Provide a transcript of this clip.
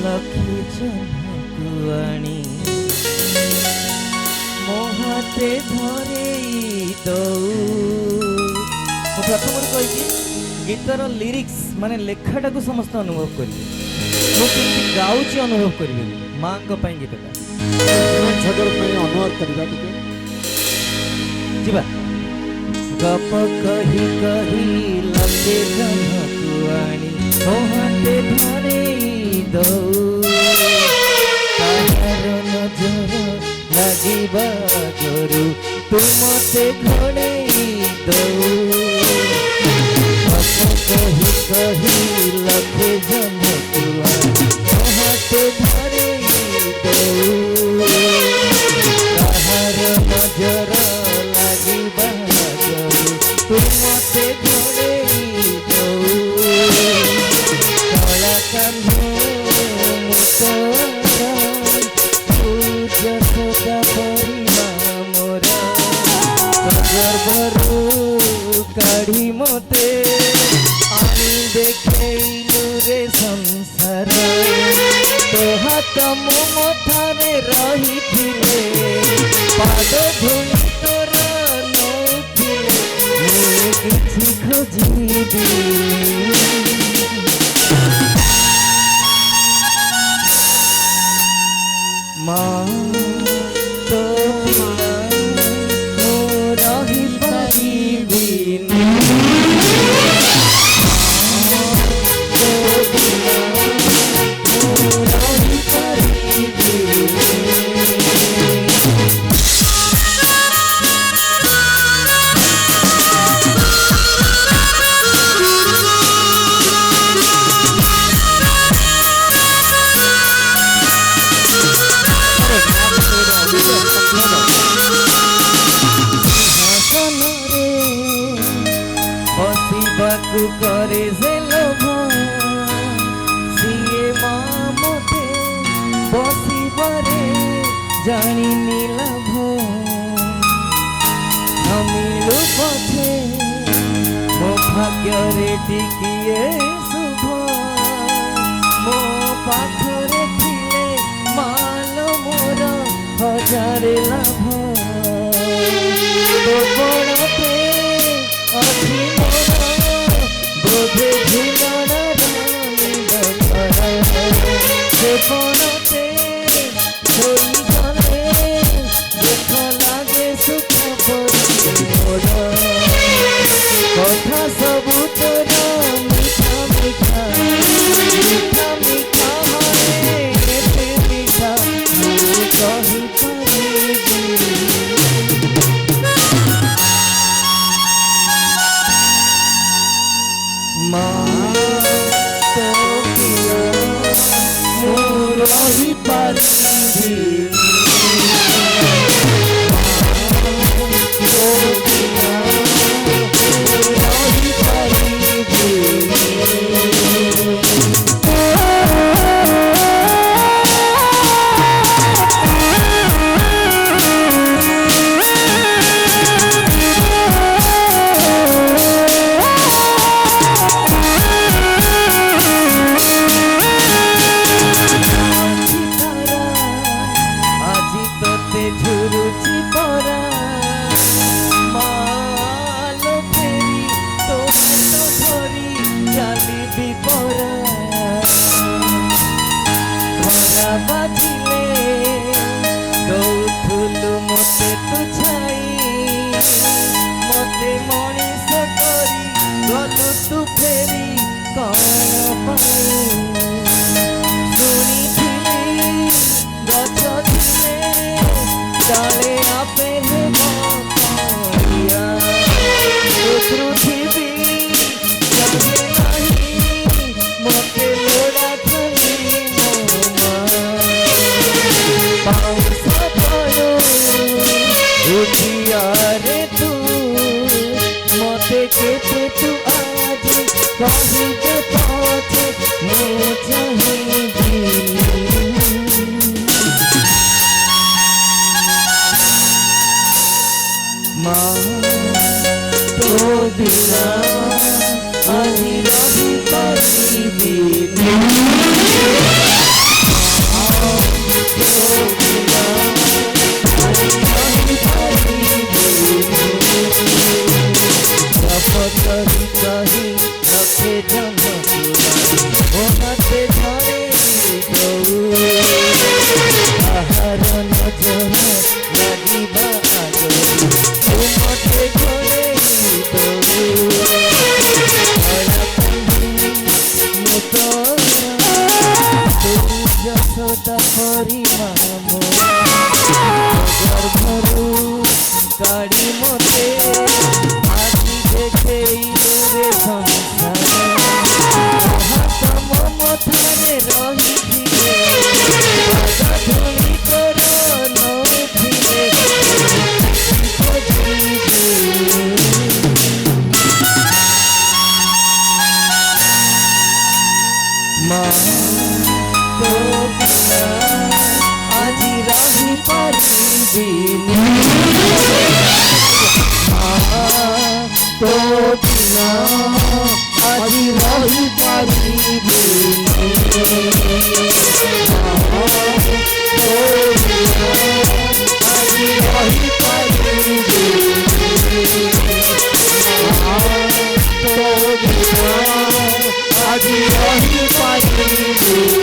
लखी जन्मकु आनी मो हाथे धरेई दऊ। प्रथम कही गीतर लिरिक्स माने लेखाटा को समस्त अनुभव करेंगे मुझे गाँची अनुभव करेंगे माँ गीतटा अनुवाद करवा जीवा गप कही कही लगे जन्मकु आनी मो हाथे धरेई दऊ। ताहार नजर लागिबा जोरू तू मते घोड़ेई दऊ। कही कही लखे जन्मकु आनी मो हाथे धरेई दऊ। ताहार नजर लागिबा जोरू तू मते घोड़ेई दऊ। कला कान्हो काढ़ी मते आनी देखैलु रे संसार तो हाथ मो मथारे रही थिले पाद धूली तोर नौथिले मुझे किछि खोजिबी। माँ तो बिना मो रही परिबिनी। बसिबाकु करे से लोभ सीए माँ मोते बसिबारे जानिनी लाभ। हमिलु पछे मो भाग्य रे टिकिए शुभ मो पाखरे थिले मान मोर हजारे लाभ। तो बड़ते अभी बोधे झिलण से बनते छोई गले देख लागे सुख मोर कथा सबू तोर मीठा मीठा मीठा मीठा हरे एते मीठा मु कहि परिबी। माँ तो बिना मो रही परिबी। तो बिना मो रही परिबी। झुरुची परा मालो फेरी तो धरी चालिबी परा खरा बाजिले दौथुलु मते तू छाई मते मनीष करी गलु तू फेरी कौन पाई। शुणी गछ थिले डाले आपे पाया पृथ्वी जागे नहीं मते लोड़ा खाली पाउस पड़ो उठिया रे तू मते केते तू आज कही के पहुँचे मु चाहिए। माँ तो बिना आनी रही परिबी। যশোদা পরিমাণ গর্ভরু গাড়ি মতে আজি দেখেই রে সংসারে হাত মমতারে রহিছিলে বাধা ধরি করো নৌছিলে মা তো বিনা আজি রহি পারিবিনি মা তো বিনা আজি রহি পারিবিনি মা তো বিনা আজি রহি পারিবিনি মা তো বিনা আজি রহি পারিবিনি